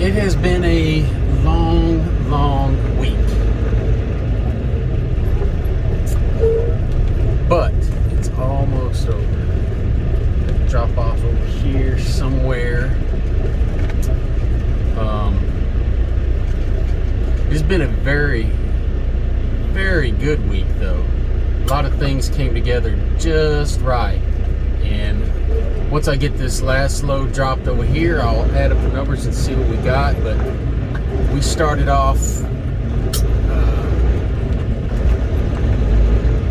It has been a long week, but it's almost over. Drop off over here somewhere. It's been a very good week, though. A lot of things came together just right, and once I get this last load dropped over here, I'll add up the numbers and see what we got. But we started off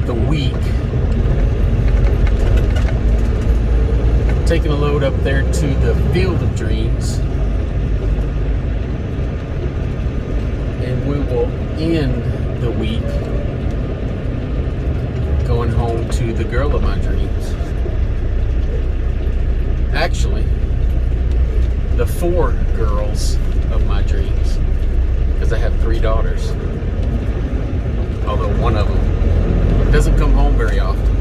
the week taking a load up there to the Field of Dreams, and we will end the week going home to the girl of my dreams. Actually, the 4 girls of my dreams, because I have 3 daughters, although one of them doesn't come home very often.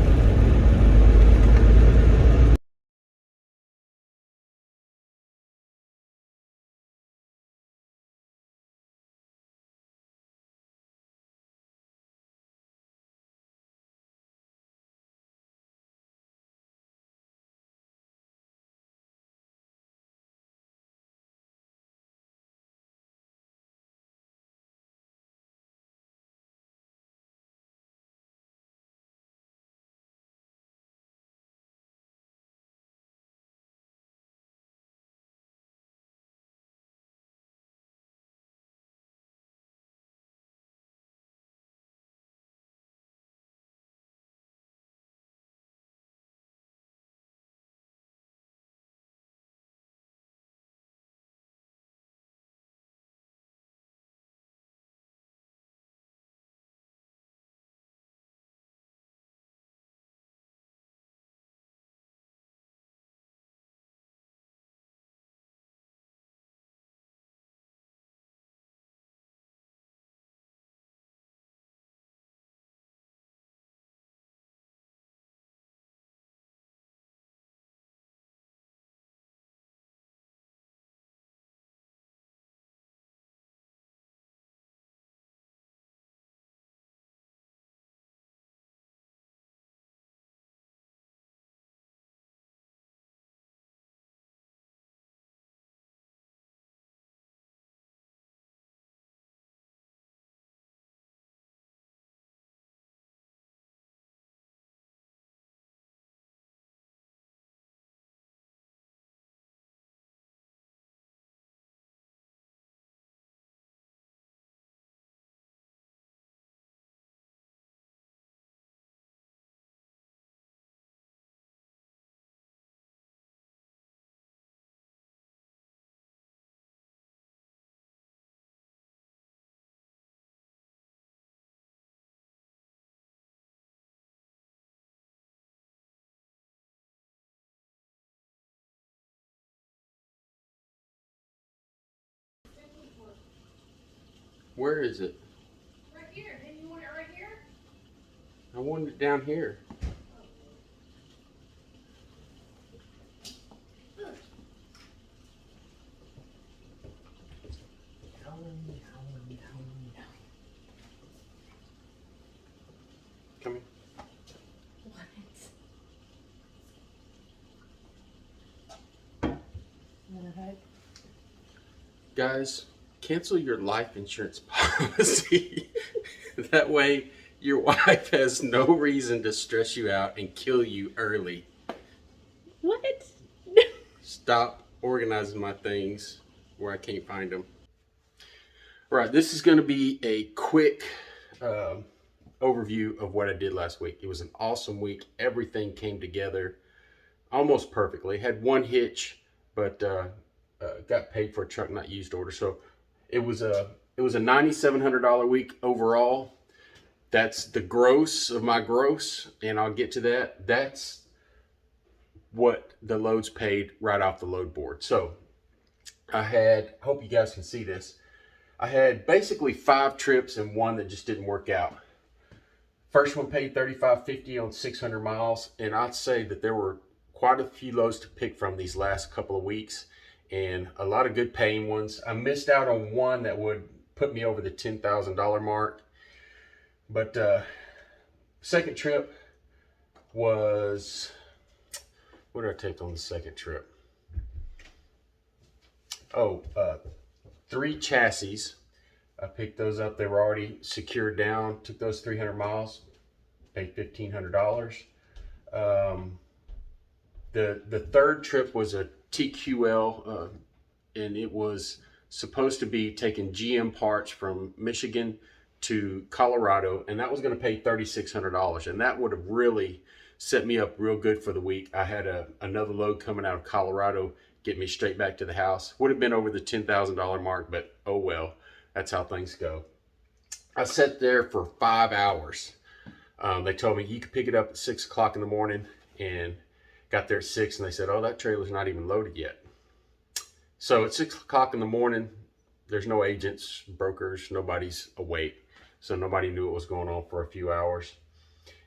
Where is it? Right here. Didn't you want it right here? I wanted it down here. Come here. What? Guys, cancel your life insurance policy. That way, your wife has no reason to stress you out and kill you early. What? Stop organizing my things where I can't find them. Right, this is going to be a quick overview of what I did last week. It was an awesome week. Everything came together almost perfectly. Had one hitch, but got paid for a truck not used order. So it was a $9,700 week overall. That's the gross of my gross, and I'll get to that. That's what the loads paid right off the load board. So I had, hope you guys can see this. I had basically 5 trips and one that just didn't work out. First one paid $35.50 on 600 miles, and I'd say that there were quite a few loads to pick from these last couple of weeks, and a lot of good paying ones. I missed out on one that would put me over the $10,000 mark. But second trip was, what did I take on the second trip? Oh, 3 chassis. I picked those up. They were already secured down. Took those 300 miles. Paid $1,500. The third trip was a TQL, and it was supposed to be taking GM parts from Michigan to Colorado, and that was going to pay $3,600, and that would have really set me up real good for the week. I had another load coming out of Colorado, get me straight back to the house. Would have been over the $10,000 mark, but oh well, that's how things go. I sat there for 5 hours. They told me you could pick it up at 6 o'clock in the morning, and got there at 6, and they said, "Oh, that trailer's not even loaded yet." So at 6 o'clock in the morning, there's no agents, brokers, nobody's awake. So nobody knew what was going on for a few hours.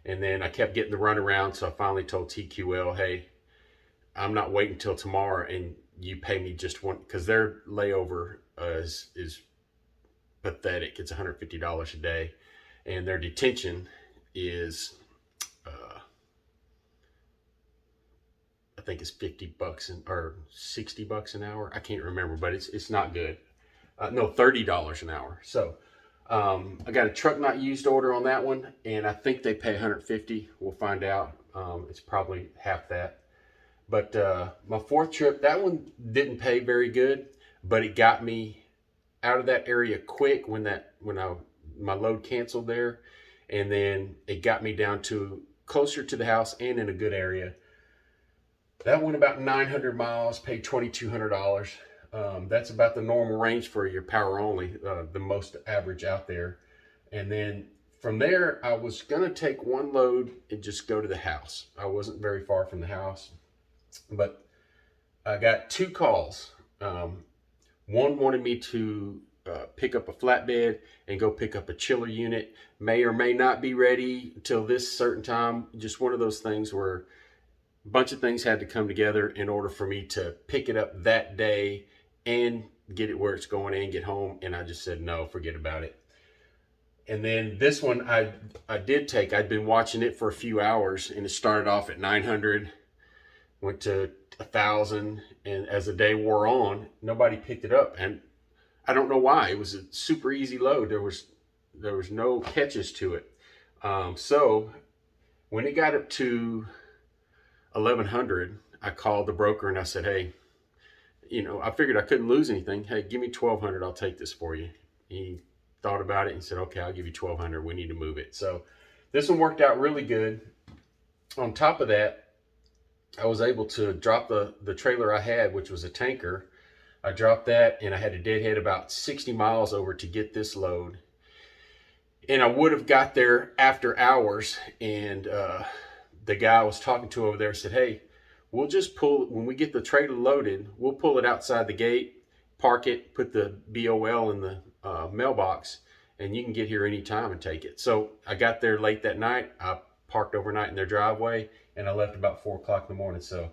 And then I kept getting the runaround. So I finally told TQL, hey, I'm not waiting until tomorrow, and you pay me just one, because their layover is pathetic. It's $150 a day. And their detention is, I think it's $50 or $60 an hour. I can't remember, but it's not good. No, $30 an hour. So I got a truck not used order on that one, and I think they pay $150. We'll find out. It's probably half that. But my fourth trip, that one didn't pay very good, but it got me out of that area quick when my load canceled there, and then it got me down to closer to the house and in a good area. That went about 900 miles, paid $2,200. That's about the normal range for your power only, the most average out there. And then from there, I was going to take one load and just go to the house. I wasn't very far from the house, but I got 2 calls. One wanted me to pick up a flatbed and go pick up a chiller unit. May or may not be ready until this certain time. Just one of those things where a bunch of things had to come together in order for me to pick it up that day and get it where it's going and get home. And I just said, no, forget about it. And then this one I did take. I'd been watching it for a few hours, and it started off at 900, went to 1,000. And as the day wore on, nobody picked it up. And I don't know why. It was a super easy load. There was no catches to it. So when it got up to 1,100, I called the broker and I said, hey, I figured I couldn't lose anything. Hey, give me 1,200. I'll take this for you. He thought about it and said, okay, I'll give you 1,200. We need to move it. So this one worked out really good. On top of that, I was able to drop the trailer I had, which was a tanker. I dropped that, and I had to deadhead about 60 miles over to get this load. And I would have got there after hours, and the guy I was talking to over there said, hey, we'll just pull, when we get the trailer loaded, we'll pull it outside the gate, park it, put the BOL in the mailbox, and you can get here anytime and take it. So I got there late that night. I parked overnight in their driveway, and I left about 4 o'clock in the morning. So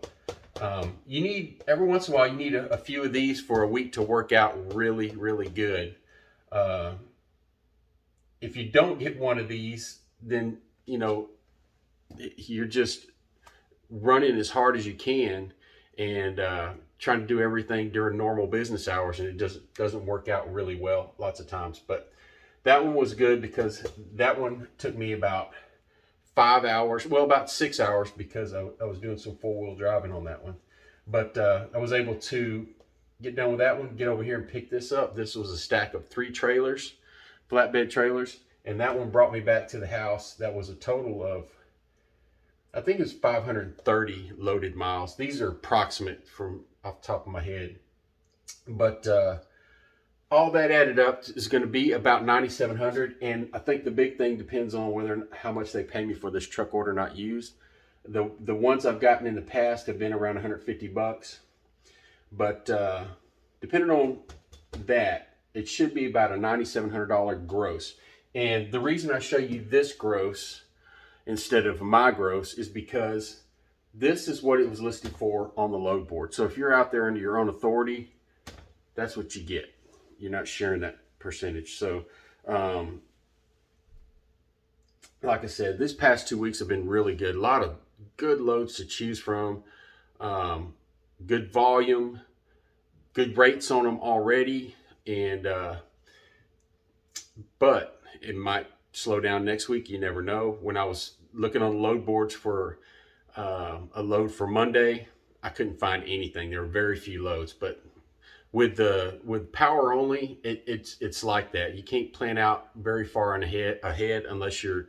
you need, every once in a while, you need a few of these for a week to work out really, really good. If you don't get one of these, then, you're just running as hard as you can and trying to do everything during normal business hours, and it just doesn't work out really well lots of times. But that one was good because that one took me about 5 hours, well, about 6 hours, because I was doing some four-wheel driving on that one. But I was able to get done with that one, get over here and pick this up. This was a stack of 3 trailers, flatbed trailers, and that one brought me back to the house. That was a total of, I think it's 530 loaded miles. These are approximate from off the top of my head. But all that added up is going to be about 9,700. And I think the big thing depends on how much they pay me for this truck order not used. The ones I've gotten in the past have been around $150. But depending on that, it should be about a $9,700 gross. And the reason I show you this gross instead of my gross is because this is what it was listed for on the load board. So if you're out there under your own authority, that's what you get. You're not sharing that percentage. So, like I said, this past 2 weeks have been really good. A lot of good loads to choose from, good volume, good rates on them already, and but it might slow down next week. You never know. When I was looking on load boards for a load for Monday, I couldn't find anything. There were very few loads, but with power only, it's like that. You can't plan out very far ahead unless you're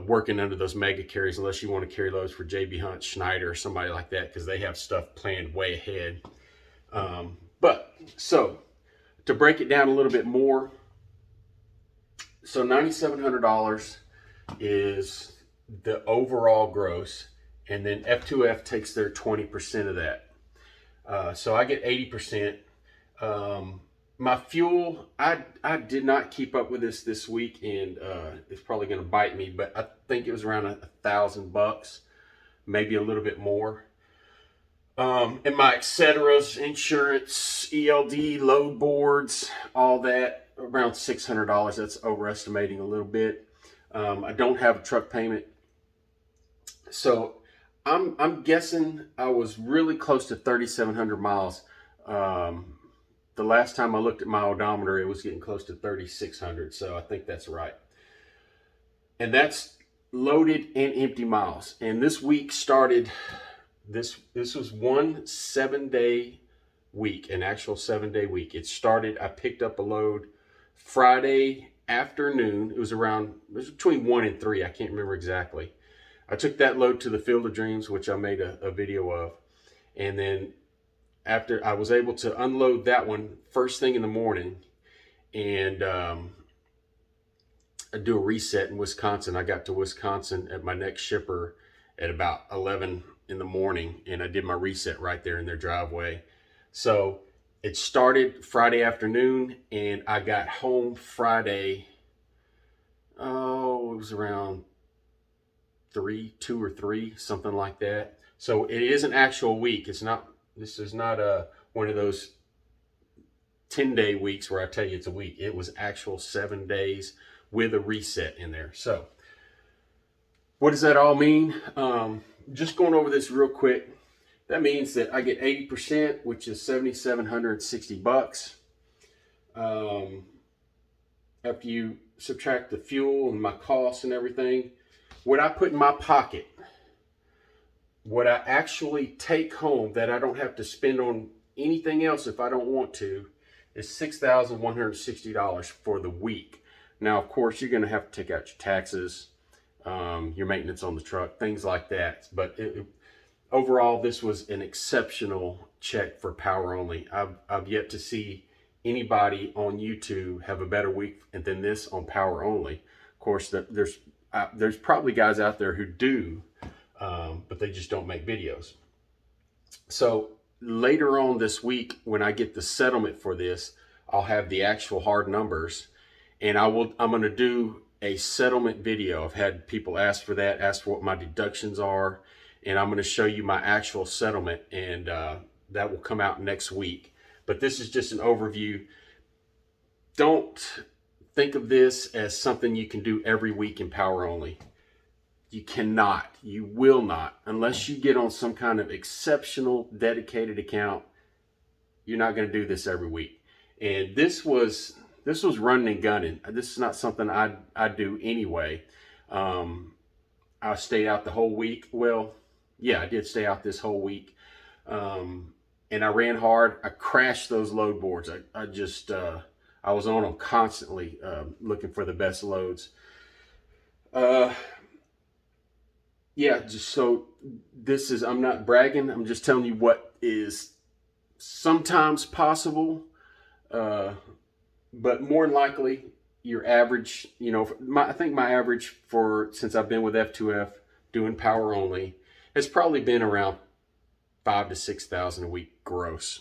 working under those mega carriers, unless you want to carry loads for JB Hunt, Schneider, or somebody like that, because they have stuff planned way ahead. But so to break it down a little bit more, so $9,700 is the overall gross, and then F2F takes their 20% of that. So I get 80%. My fuel, I did not keep up with this week, and it's probably going to bite me, but I think it was around $1,000, maybe a little bit more. And my et ceteras, insurance, ELD, load boards, all that, around $600. That's overestimating a little bit. I don't have a truck payment, so I'm guessing I was really close to 3,700 miles. The last time I looked at my odometer, it was getting close to 3,600. So I think that's right. And that's loaded and empty miles. And this week started, this was one 7-day week, an actual 7-day week. It started, I picked up a load Friday afternoon. It was between 1 and 3. I can't remember exactly. I took that load to the Field of Dreams, which I made a video of. And then after I was able to unload that one first thing in the morning and do a reset in Wisconsin. I got to Wisconsin at my next shipper at about 11 in the morning, and I did my reset right there in their driveway. So it started Friday afternoon, and I got home Friday, it was around 2 or 3, something like that. So it is an actual week. This is not one of those 10-day weeks where I tell you it's a week. It was actual 7 days with a reset in there. So what does that all mean? Just going over this real quick. That means that I get 80%, which is $7,760. After you subtract the fuel and my costs and everything, what I put in my pocket, what I actually take home that I don't have to spend on anything else if I don't want to, is $6,160 for the week. Now, of course, you're going to have to take out your taxes, your maintenance on the truck, things like that. But overall, this was an exceptional check for power only. I've yet to see anybody on YouTube have a better week than this on power only. Of course, there's probably guys out there who do, but they just don't make videos. So later on this week, when I get the settlement for this, I'll have the actual hard numbers, and I'm going to do a settlement video. I've had people ask for that, ask for what my deductions are, and I'm going to show you my actual settlement, and that will come out next week. But this is just an overview. Don't think of this as something you can do every week in power only. You cannot, you will not, unless you get on some kind of exceptional dedicated account. You're not going to do this every week. And this was running and gunning. This is not something I do anyway. I stayed out the whole week. Well, yeah, I did stay out this whole week. And I ran hard. I crashed those load boards. I was on them constantly, looking for the best loads. Yeah, just so I'm not bragging. I'm just telling you what is sometimes possible. But more than likely, your average, I think my average since I've been with F2F doing power only has probably been around 5,000 to 6,000 a week gross.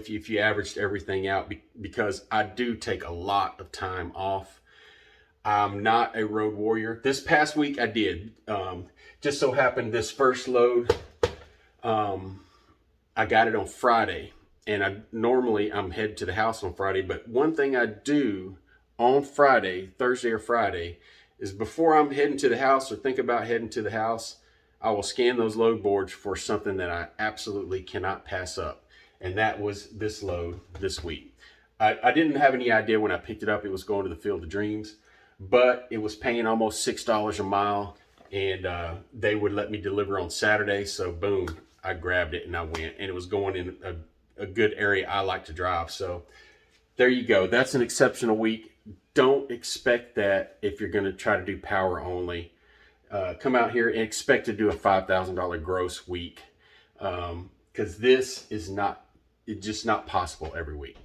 If you averaged everything out, because I do take a lot of time off. I'm not a road warrior. This past week I did. Just so happened this first load, um, I got it on Friday, and I'm headed to the house on Friday. But one thing I do on Friday, Thursday or Friday, is before I'm heading to the house or think about heading to the house, I will scan those load boards for something that I absolutely cannot pass up, and that was this load this week. I didn't have any idea when I picked it up it was going to the Field of Dreams, but it was paying almost $6 a mile, and they would let me deliver on Saturday. So boom, I grabbed it and I went, and it was going in a good area I like to drive. So there you go. That's an exceptional week. Don't expect that if you're going to try to do power only. Come out here and expect to do a $5,000 gross week, because this is not, it's just not possible every week.